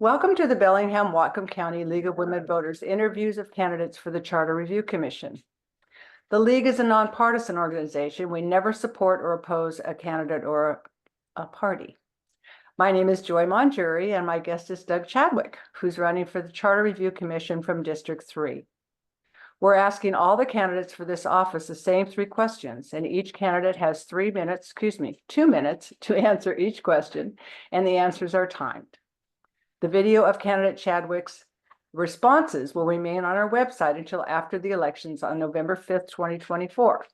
Welcome to the Bellingham-Whatcom County League of Women Voters interviews of candidates for the Charter Review Commission. The League is a nonpartisan organization. We never support or oppose a candidate or a party. My name is Joy Monjuri, and my guest is Doug Chadwick, who's running for the Charter Review Commission from District 3. We're asking all the candidates for this office the same 3 questions, and each candidate has 2 minutes to answer each question, and the answers are timed. The video of candidate Chadwick's responses will remain on our website until after the elections on November 5th, 2024.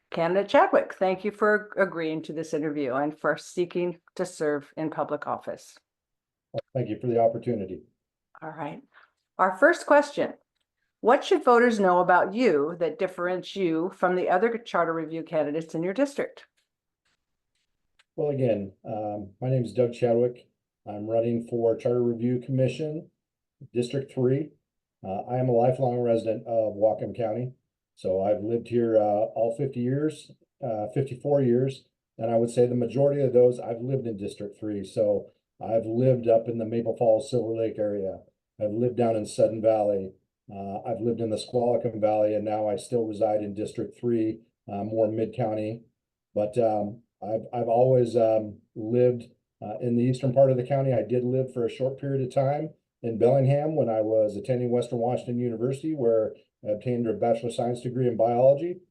Candidate Chadwick, thank you for agreeing to this interview and for seeking to serve in public office. Thank you for the opportunity. All right. Our first question: what should voters know about you that differentiates you from the other charter review candidates in your district? Well, again, my name is Doug Chadwick. I'm running for Charter Review Commission, District 3. I am a lifelong resident of Whatcom County. So I've lived here all 54 years. And I would say the majority of those I've lived in District 3. So I've lived up in the Maple Falls, Silver Lake area. I've lived down in Sudden Valley. I've lived in the Squalicum Valley, and now I still reside in District 3, more mid-county. But I've always lived in the eastern part of the county. I did live for a short period of time in Bellingham when I was attending Western Washington University, where I obtained a Bachelor of Science degree in biology.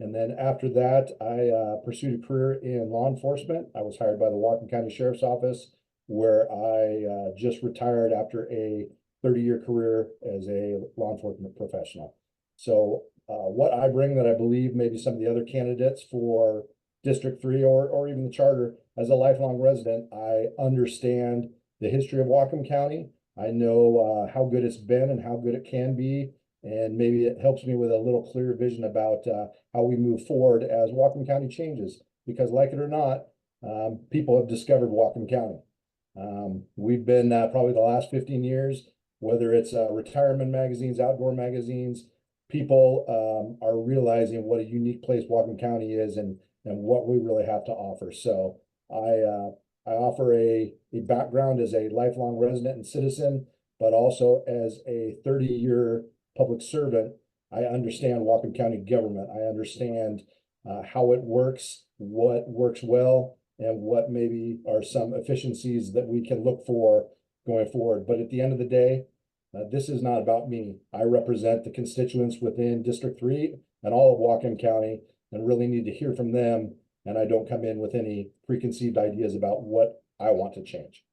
And then after that, I pursued a career in law enforcement. I was hired by the Whatcom County Sheriff's Office, where I just retired after a 30-year career as a law enforcement professional. So what I bring that I believe maybe some of the other candidates for District 3 or even the Charter, as a lifelong resident, I understand the history of Whatcom County. I know how good it's been and how good it can be. And maybe it helps me with a little clearer vision about how we move forward as Whatcom County changes. Because like it or not, people have discovered Whatcom County. We've been probably the last 15 years, whether it's retirement magazines, outdoor magazines, people are realizing what a unique place Whatcom County is and what we really have to offer. So I offer a background as a lifelong resident and citizen, but also as a 30-year public servant. I understand Whatcom County government. I understand how it works, what works well, and what maybe are some efficiencies that we can look for going forward. But at the end of the day, this is not about me. I represent the constituents within District 3 and all of Whatcom County, and really need to hear from them. And I don't come in with any preconceived ideas about what I want to change.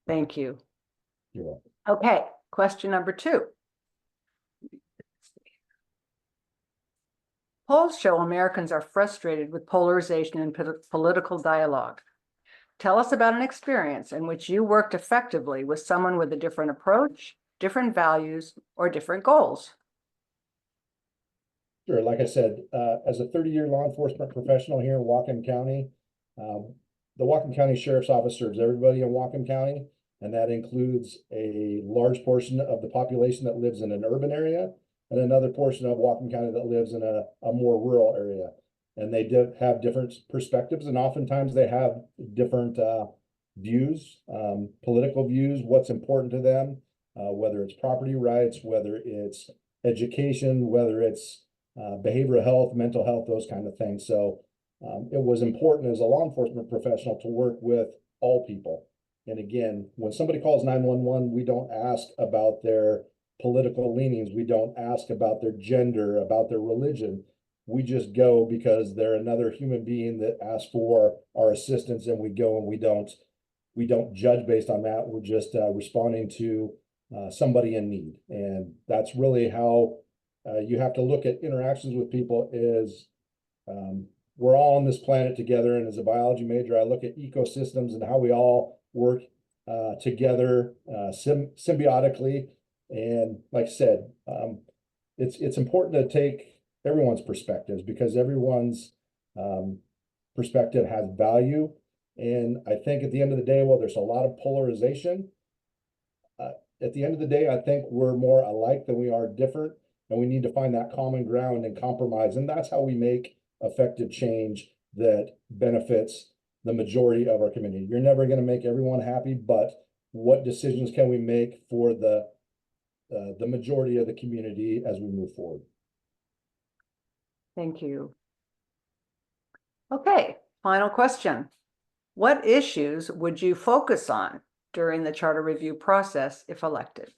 Thank you. You're welcome. Okay, question number 2. Polls show Americans are frustrated with polarization in political dialogue. Tell us about an experience in which you worked effectively with someone with a different approach, different values, or different goals. Sure. Like I said, as a 30-year law enforcement professional here in Whatcom County, the Whatcom County Sheriff's Office serves everybody in Whatcom County, and that includes a large portion of the population that lives in an urban area and another portion of Whatcom County that lives in a more rural area. And they have different perspectives, and oftentimes they have different views, political views, what's important to them, whether it's property rights, whether it's education, whether it's behavioral health, mental health, those kind of things. So it was important as a law enforcement professional to work with all people. And again, when somebody calls 911, we don't ask about their political leanings. We don't ask about their gender, about their religion. We just go because they're another human being that asks for our assistance, and we go, and we don't judge based on that. We're just responding to somebody in need. And that's really how you have to look at interactions with people is we're all on this planet together. And as a biology major, I look at ecosystems and how we all work together symbiotically. And like I said, it's important to take everyone's perspectives, because everyone's perspective has value. And I think at the end of the day, while there's a lot of polarization, at the end of the day, I think we're more alike than we are different, and we need to find that common ground and compromise. And that's how we make effective change that benefits the majority of our community. You're never going to make everyone happy, but what decisions can we make for the majority of the community as we move forward? Thank you. Okay, final question. What issues would you focus on during the charter review process if elected?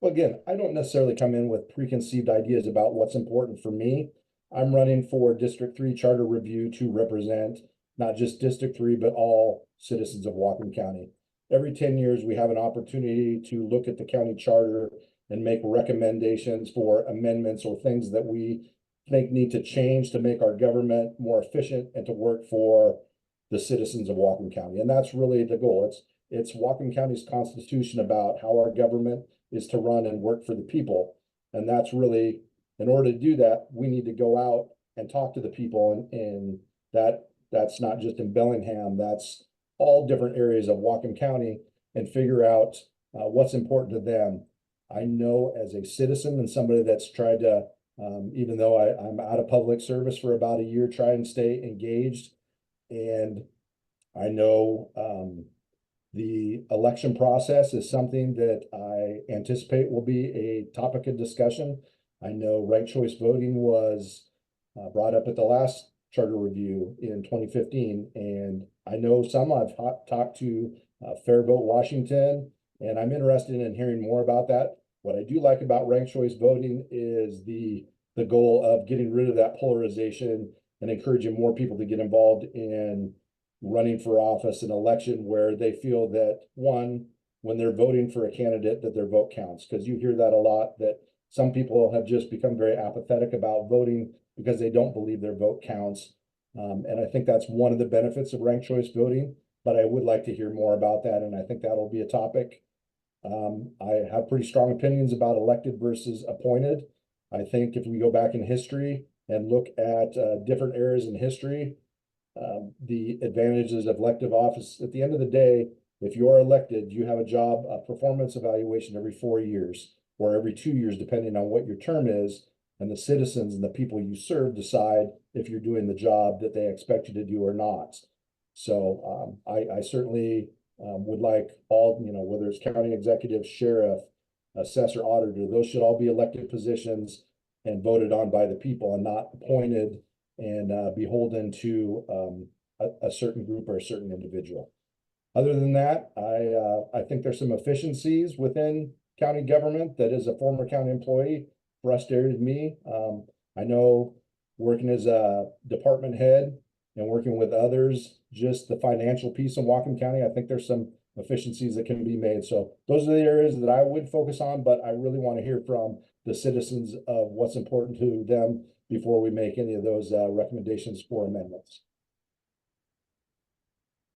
Well, again, I don't necessarily come in with preconceived ideas about what's important for me. I'm running for District 3 Charter Review to represent not just District 3, but all citizens of Whatcom County. Every 10 years, we have an opportunity to look at the county charter and make recommendations for amendments or things that we think need to change to make our government more efficient and to work for the citizens of Whatcom County. And that's really the goal. It's Whatcom County's constitution about how our government is to run and work for the people. And that's really, in order to do that, we need to go out and talk to the people, and that's not just in Bellingham, that's all different areas of Whatcom County, and figure out what's important to them. I know as a citizen and somebody that's tried to, even though I'm out of public service for about a year, try and stay engaged. And I know the election process is something that I anticipate will be a topic of discussion. I know ranked choice voting was brought up at the last charter review in 2015, and I know some I've talked to Fair Vote Washington, and I'm interested in hearing more about that. What I do like about ranked choice voting is the goal of getting rid of that polarization and encouraging more people to get involved in running for office, an election where they feel that, one, when they're voting for a candidate, that their vote counts. Because you hear that a lot, that some people have just become very apathetic about voting because they don't believe their vote counts. And I think that's one of the benefits of ranked choice voting, but I would like to hear more about that, and I think that'll be a topic. I have pretty strong opinions about elected versus appointed. I think if we go back in history and look at different eras in history, the advantages of elective office, at the end of the day, if you are elected, you have a job, a performance evaluation every 4 years or every 2 years, depending on what your term is. And the citizens and the people you serve decide if you're doing the job that they expect you to do or not. So I certainly would like all, whether it's county executive, sheriff, assessor, auditor, those should all be elected positions and voted on by the people and not appointed and beholden to a certain group or a certain individual. Other than that, I think there's some efficiencies within county government that as a former county employee frustrated me. I know working as a department head and working with others, just the financial piece in Whatcom County, I think there's some efficiencies that can be made. So those are the areas that I would focus on, but I really want to hear from the citizens of what's important to them before we make any of those recommendations for amendments.